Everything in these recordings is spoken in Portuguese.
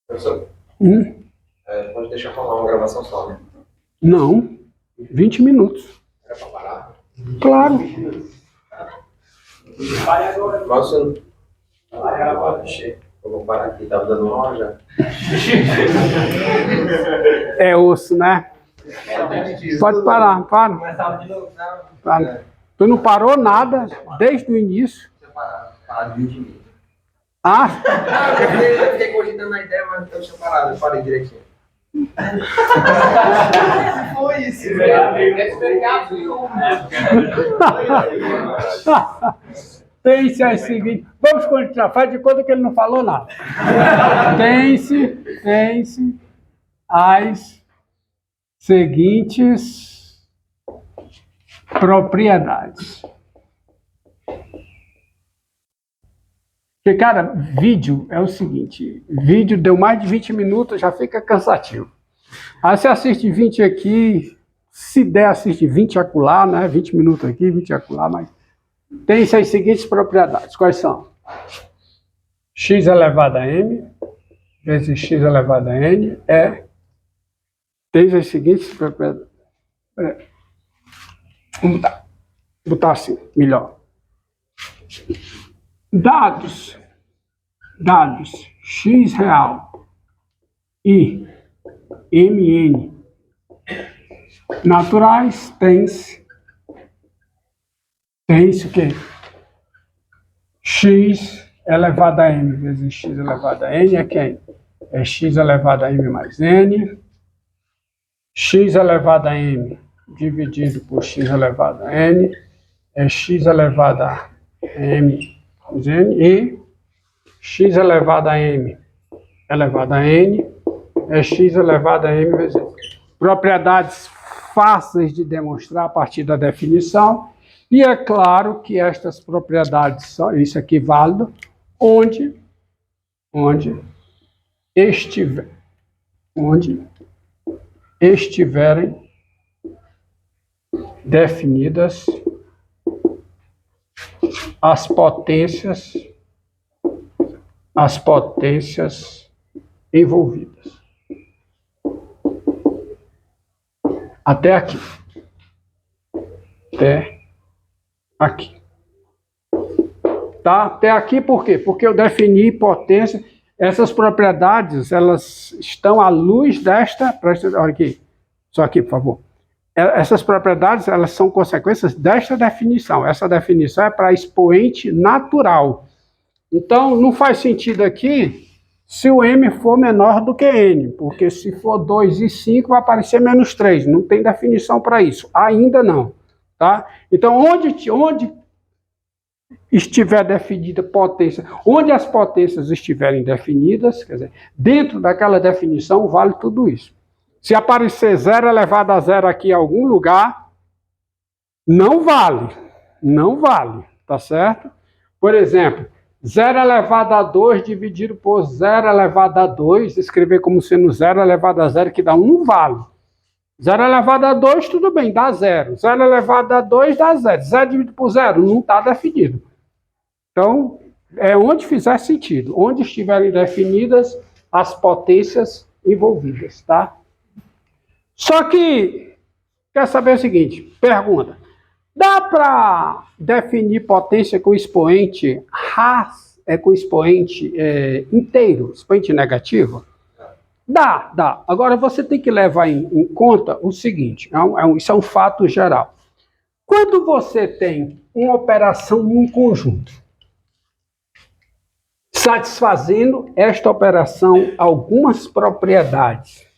Professor, pode deixar rolar uma gravação só, né? Não, 20 minutos. Era pra parar? Claro. Nossa, eu vou parar aqui, tava dando uma hora já. É osso, né? Pode parar, para. Para. Tu não parou nada desde o início. Parado 20 minutos. Ah, Eu fiquei cogitando a ideia, mas eu tinha parado, eu parei direitinho. Foi isso, pense as seguintes. Vamos continuar. Faz de conta que ele não falou nada. Pense as seguintes propriedades. Porque, cara, vídeo é o seguinte, vídeo deu mais de 20 minutos, já fica cansativo. Aí você assiste 20 aqui, se der, assiste 20 acolá, né? 20 minutos aqui, 20 acolá, mas tem as seguintes propriedades. Quais são? X elevado a m vezes x elevado a n tem as seguintes propriedades. Vamos botar assim, melhor. Dados x real e mn naturais tem-se o quê? X elevado a m vezes x elevado a n é quem? É x elevado a m mais n, x elevado a m dividido por x elevado a n é x elevado a m mais n e x elevado a m elevado a n é x elevado a m vezes n. Propriedades fáceis de demonstrar a partir da definição, e é claro que estas propriedades são, isso aqui é válido, onde estiverem definidas as potências envolvidas. Até aqui. Até aqui. Tá? Até aqui por quê? Porque eu defini potência. Essas propriedades, elas estão à luz desta... Olha aqui. Só aqui, por favor. Essas propriedades, elas são consequências desta definição. Essa definição é para expoente natural. Então, não faz sentido aqui se o m for menor do que n, porque se for 2 e 5 vai aparecer menos 3. Não tem definição para isso. Ainda não. Tá? Então, onde estiver definida potência, onde as potências estiverem definidas, quer dizer, dentro daquela definição vale tudo isso. Se aparecer 0 elevado a 0 aqui em algum lugar, não vale, tá certo? Por exemplo, 0 elevado a 2 dividido por 0 elevado a 2, escrever como sendo 0 elevado a 0, que dá 1, não vale. 0 elevado a 2, tudo bem, dá 0. 0 elevado a 2 dá 0. 0 dividido por 0, não está definido. Então, é onde fizer sentido, onde estiverem definidas as potências envolvidas, tá? Só que, quer saber o seguinte, pergunta, dá para definir potência com expoente inteiro, expoente negativo? Dá. Agora você tem que levar em conta o seguinte, isso é um fato geral. Quando você tem uma operação em conjunto, satisfazendo esta operação algumas propriedades,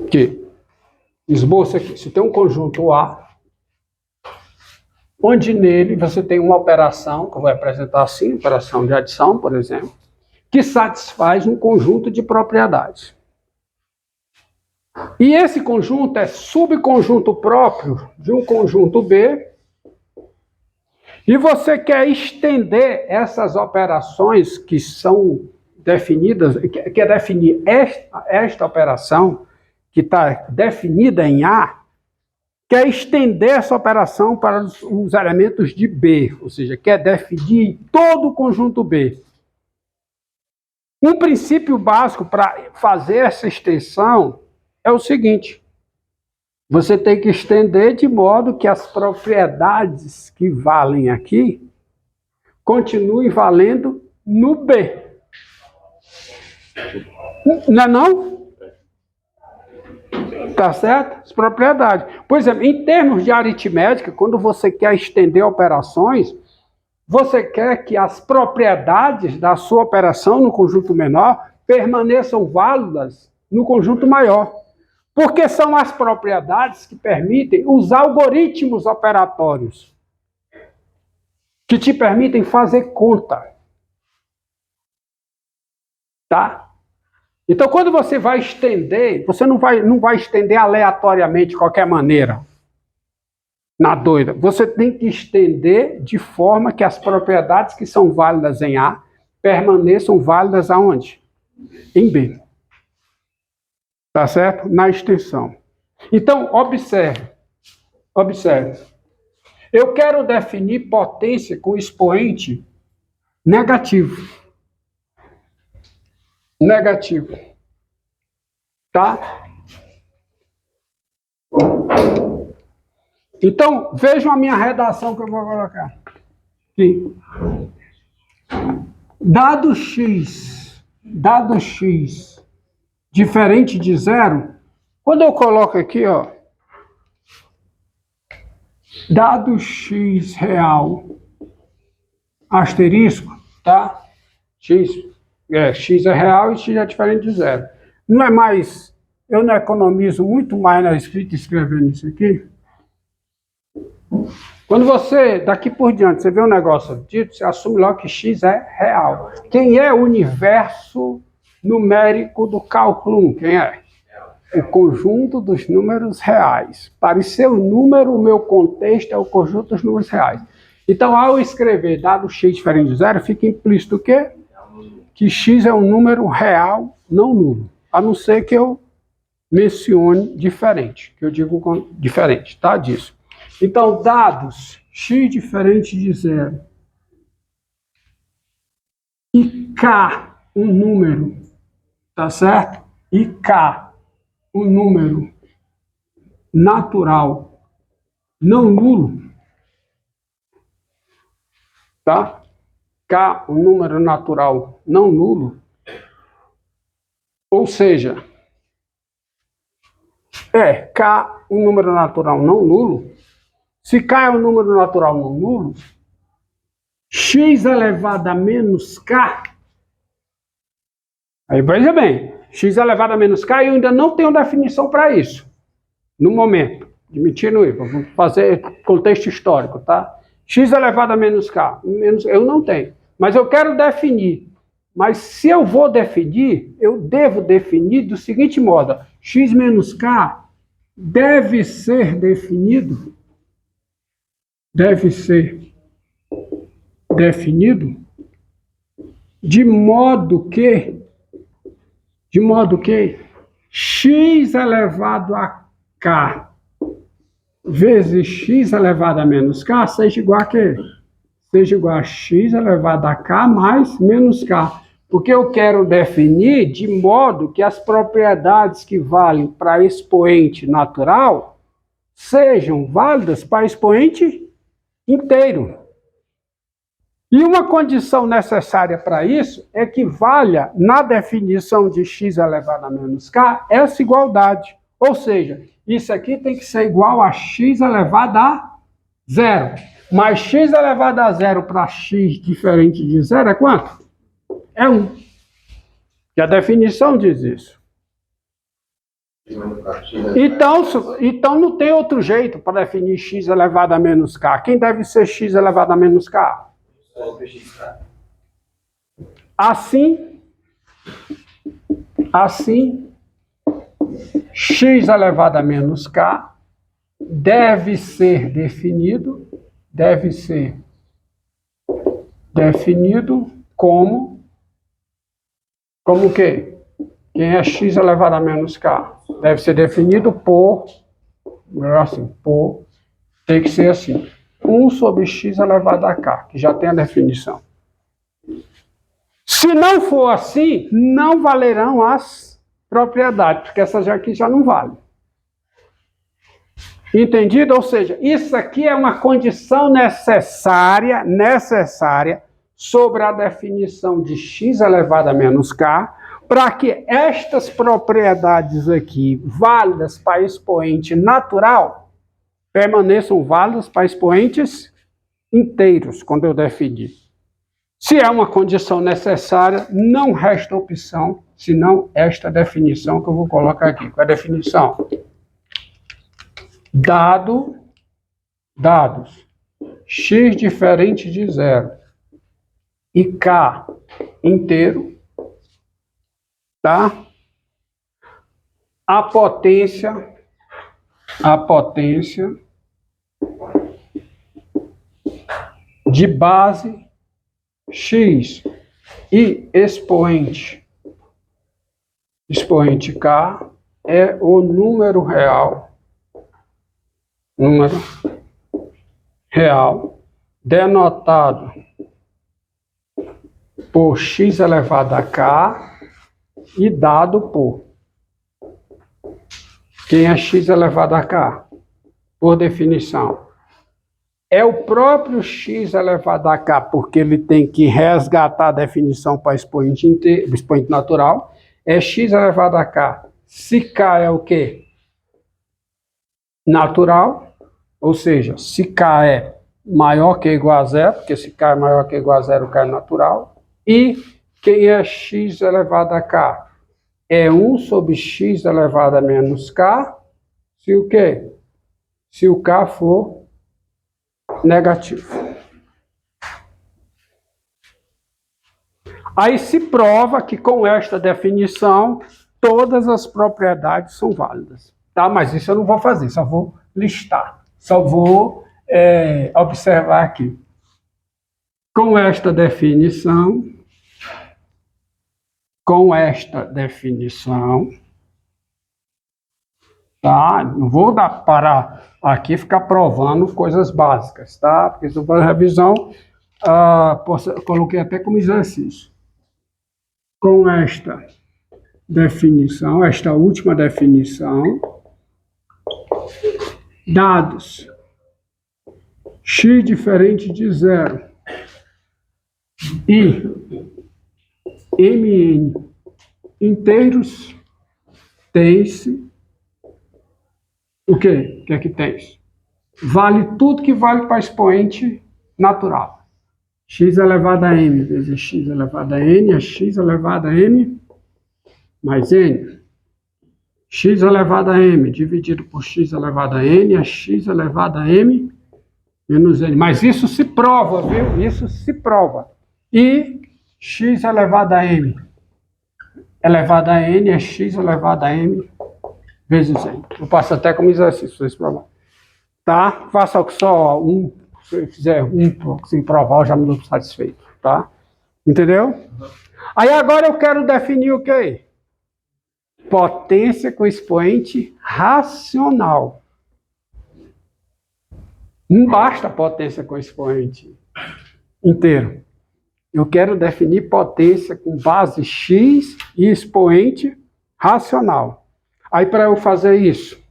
que esboço aqui, se tem um conjunto A, onde nele você tem uma operação, que eu vou apresentar assim, operação de adição, por exemplo, que satisfaz um conjunto de propriedades. E esse conjunto é subconjunto próprio de um conjunto B, e você quer estender essas operações que são definidas, quer definir esta operação, que está definida em A, quer estender essa operação para os elementos de B, ou seja, quer definir todo o conjunto B. Um princípio básico para fazer essa extensão é o seguinte: você tem que estender de modo que as propriedades que valem aqui continuem valendo no B. Não é não? Tá certo? As propriedades. Por exemplo, em termos de aritmética, quando você quer estender operações, você quer que as propriedades da sua operação no conjunto menor permaneçam válidas no conjunto maior. Porque são as propriedades que permitem os algoritmos operatórios, que te permitem fazer conta. Tá? Então, quando você vai estender, você não vai estender aleatoriamente de qualquer maneira, na doida. Você tem que estender de forma que as propriedades que são válidas em A permaneçam válidas aonde? Em B. Tá certo? Na extensão. Então, observe. Eu quero definir potência com expoente negativo. Tá? Então, vejam a minha redação que eu vou colocar. Aqui. Dado x diferente de zero, quando eu coloco aqui, ó, dado x real asterisco, tá? X é real e x é diferente de zero. Não é mais, eu não economizo muito mais na escrita escrevendo isso aqui. Quando você, daqui por diante, você vê um negócio dito, você assume logo que x é real. Quem é o universo numérico do cálculo 1? Quem é? O conjunto dos números reais. Para ser o número, o meu contexto é o conjunto dos números reais. Então, ao escrever dado x diferente de zero, fica implícito o quê? Que x é um número real, não nulo. A não ser que eu mencione diferente, que eu digo diferente, tá? Disso. Então, dados x diferente de zero e k, um número, tá certo? E k, um número natural não nulo, tá? K, um número natural não nulo, ou seja, K, um número natural não nulo. Se K é um número natural não nulo, x elevado a menos K, aí veja bem, x elevado a menos K, eu ainda não tenho definição para isso, no momento, admitindo isso, vamos fazer contexto histórico, tá? X elevado a menos K, eu não tenho, mas eu quero definir. Mas se eu vou definir, eu devo definir do seguinte modo: x menos K deve ser definido de modo que x elevado a k vezes x elevado a menos k seja igual a quê? Seja igual a x elevado a k mais menos k. Porque eu quero definir de modo que as propriedades que valem para expoente natural sejam válidas para expoente inteiro. E uma condição necessária para isso é que valha, na definição de x elevado a menos k, essa igualdade. Ou seja, isso aqui tem que ser igual a x elevado a zero. Mas x elevado a zero para x diferente de zero é quanto? É 1. E a definição diz isso. Então não tem outro jeito para definir x elevado a menos k. Quem deve ser x elevado a menos k? Assim, x elevado a menos k deve ser definido como o quê? Quem é x elevado a menos k? Deve ser definido por, tem que ser assim, 1 sobre x elevado a k, que já tem a definição. Se não for assim, não valerão as propriedades, porque essas aqui já não valem. Entendido? Ou seja, isso aqui é uma condição necessária sobre a definição de x elevado a menos k, para que estas propriedades aqui, válidas para expoente natural, permaneçam válidas para expoentes inteiros, quando eu definir. Se é uma condição necessária, não resta opção, senão esta definição que eu vou colocar aqui. Qual é a definição? Dados x diferente de zero e k inteiro, tá? A potência de base x e expoente k é o número real denotado por x elevado a k e dado por. Quem é x elevado a k? Por definição. É o próprio x elevado a k, porque ele tem que resgatar a definição para expoente natural. É x elevado a k. Se k é o quê? Natural, ou seja, se k é maior que ou igual a zero, porque se k é maior que ou igual a zero, k é natural. E quem é x elevado a k? É 1 sobre x elevado a menos k, se o quê? Se o k for negativo. Aí se prova que com esta definição, todas as propriedades são válidas. Tá? Mas isso eu não vou fazer, só vou listar. Só vou observar aqui. Com esta definição, tá? Não vou parar aqui e ficar provando coisas básicas, tá? Porque se eu for revisão, coloquei até como exercício. Com esta definição, esta última definição, dados x diferente de zero e mn inteiros, tem-se o quê? O que é que tem-se? Vale tudo que vale para expoente natural. X elevado a m vezes x elevado a n é x elevado a m mais n. X elevado a m dividido por x elevado a n é x elevado a m menos n. Mas isso se prova, viu? Isso se prova. E x elevado a m elevado a n é x elevado a m vezes n. Eu passo até como exercício vocês provar. Tá? Faça só um. Se fizer um sem provar, eu já me dou satisfeito. Tá? Entendeu? Aí agora eu quero definir o quê? Potência com expoente racional. Não basta potência com expoente inteiro. Eu quero definir potência com base x e expoente racional. Aí, para eu fazer isso,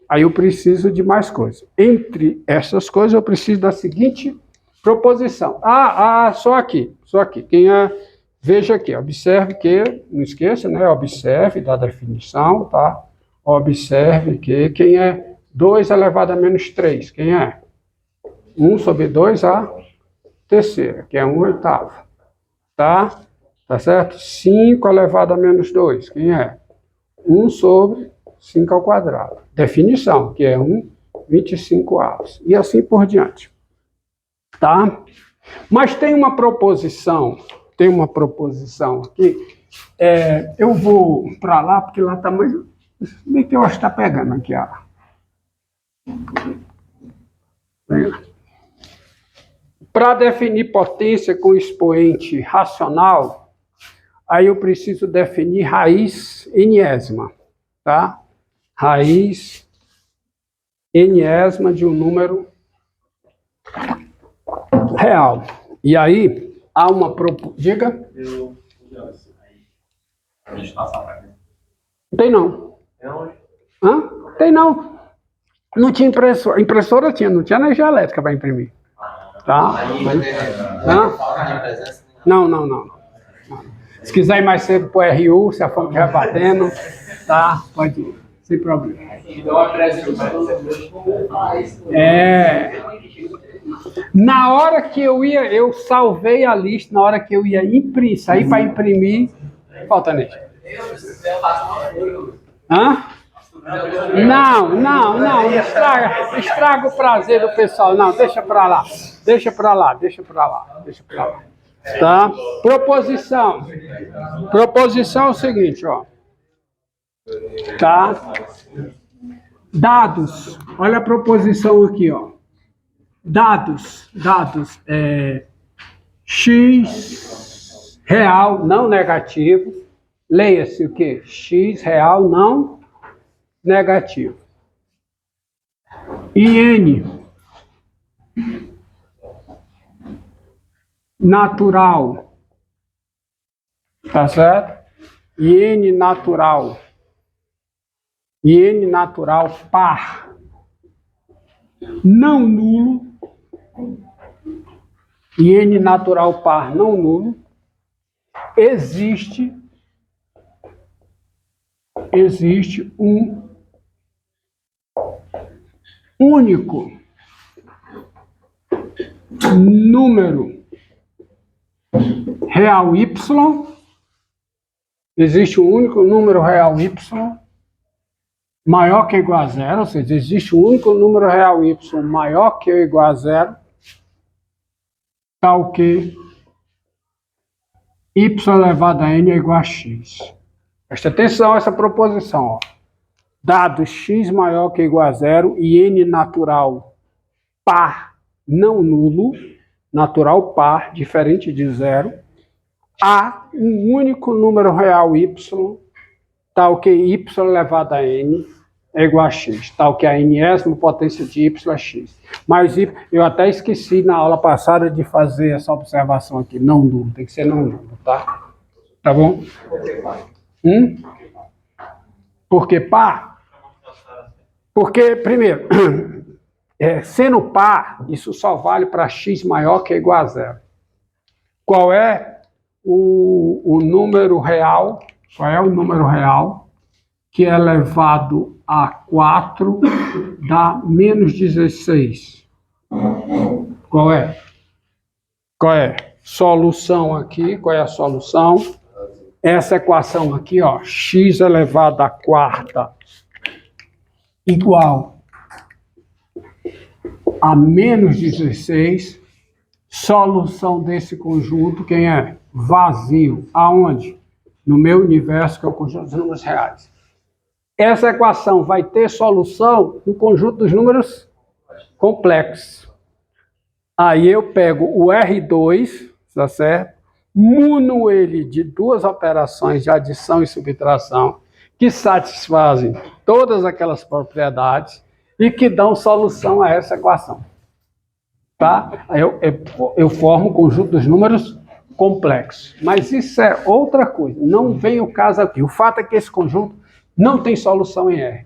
aí eu preciso de mais coisas. Entre essas coisas, eu preciso da seguinte proposição. Só aqui. Veja aqui, observe que, não esqueça, né? Observe da definição, tá? Observe que quem é 2 elevado a menos 3, quem é? 1 sobre 2 a terceira, que é 1/8, tá? Tá certo? 5 elevado a menos 2, quem é? 1 sobre 5 ao quadrado. Definição, que é 1/25. E assim por diante. Tá? Mas tem uma proposição aqui. Eu vou para lá, porque lá está mais... Bem que eu acho que está pegando aqui, ó. Para definir potência com expoente racional, aí eu preciso definir raiz enésima, tá? Raiz enésima de um número real. E aí, há uma proposição. Diga. Não tem não. Hã? Tem não. Não tinha impressora. Impressora tinha, não tinha energia elétrica para imprimir. Tá? Hã? Não, não, não, não. Se quiser ir mais cedo pro RU, se a fome estiver batendo, tá? Pode ir, sem problema. Na hora que eu salvei a lista, na hora que eu ia imprimir, sair para imprimir, falta nisso. Hã? Não, estraga o prazer do pessoal. Não, deixa pra lá. Tá? Proposição. Proposição é o seguinte, ó. Tá? Dados. Olha a proposição aqui, ó. Dados. X real não negativo. Leia-se o quê? X real não negativo. E N natural, tá certo? E N natural par não nulo, e N natural par não nulo, existe um único número real y, existe um único número real y maior que ou igual a zero, ou seja, existe um único número real y maior que ou igual a zero, tal que y elevado a n é igual a x. Presta atenção a essa proposição, ó. Dado x maior que ou igual a zero e n natural par não nulo, natural par, diferente de zero, há um único número real y, tal que y elevado a n é igual a x, tal que a enésima potência de y é x. Mas eu até esqueci na aula passada de fazer essa observação aqui, não nulo, tem que ser não nulo, tá? Tá bom? Por que par? Porque, primeiro, sendo par, isso só vale para x maior que ou igual a zero. Qual é o número real? Qual é o número real que é elevado a 4 dá menos 16? Qual é? Solução aqui, qual é a solução? Essa equação aqui, ó, x elevado a quarta igual a menos 16, solução desse conjunto, quem é? Vazio. Aonde? No meu universo, que é o conjunto dos números reais. Essa equação vai ter solução no conjunto dos números complexos. Aí eu pego o R2, tá certo? Muno ele de duas operações de adição e subtração que satisfazem todas aquelas propriedades e que dão solução a essa equação. Tá? Eu formo o conjunto dos números complexos. Mas isso é outra coisa. Não vem o caso aqui. O fato é que esse conjunto não tem solução em R.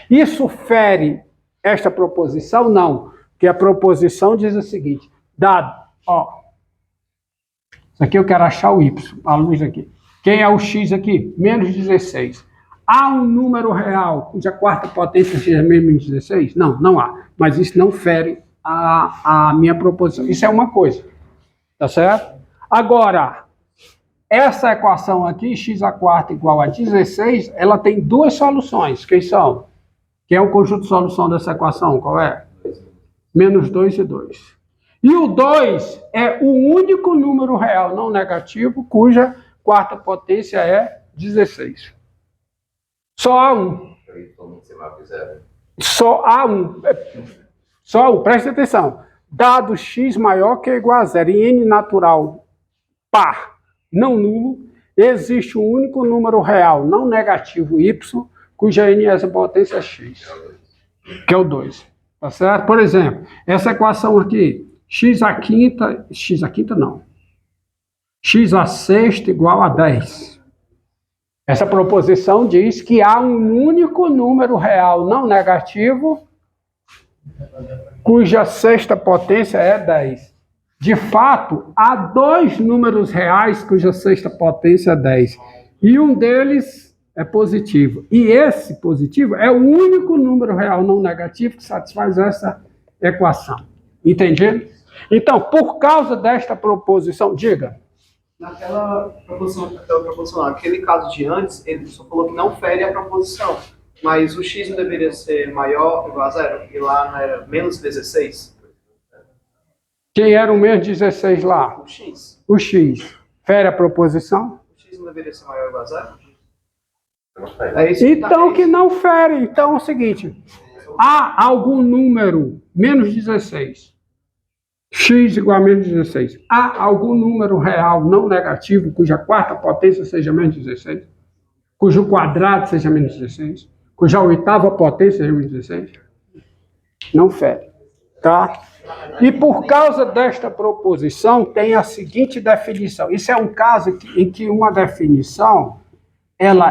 Isso fere esta proposição? Não. Porque a proposição diz o seguinte. Dado, ó. Isso aqui eu quero achar o y. A luz aqui. Quem é o x aqui? Menos 16. Há um número real cuja quarta potência seja menos 16? Não, não há. Mas isso não fere a minha proposição. Isso é uma coisa. Tá certo? Agora, essa equação aqui, x a quarta igual a 16, ela tem duas soluções. Quem são? Quem é o conjunto de solução dessa equação? Qual é? Menos 2 e 2. E o 2 é o único número real não negativo cuja quarta potência é 16. Só há um. Só há um. Preste atenção. Dado x maior que ou igual a zero e n natural par não nulo, existe um único número real não negativo y cuja enésima potência é x, que é o 2. Tá certo? Por exemplo, essa equação aqui, x a quinta não. x à sexta igual a 10. Essa proposição diz que há um único número real não negativo cuja sexta potência é 10. De fato, há dois números reais cuja sexta potência é 10. E um deles é positivo. E esse positivo é o único número real não negativo que satisfaz essa equação. Entendido? Então, por causa desta proposição, diga. Naquela proposição lá, aquele caso de antes, ele só falou que não fere a proposição. Mas o x não deveria ser maior ou igual a zero? E lá não era menos 16? Quem era o menos 16 lá? O x. O x. Fere a proposição? O x não deveria ser maior ou igual a zero? Então, que não fere. Então é o seguinte: há algum número menos 16. X igual a menos 16. Há algum número real não negativo cuja quarta potência seja menos 16? Cujo quadrado seja menos 16? Cuja oitava potência seja menos 16? Não fere. Tá? E por causa desta proposição, tem a seguinte definição. Isso é um caso em que uma definição ela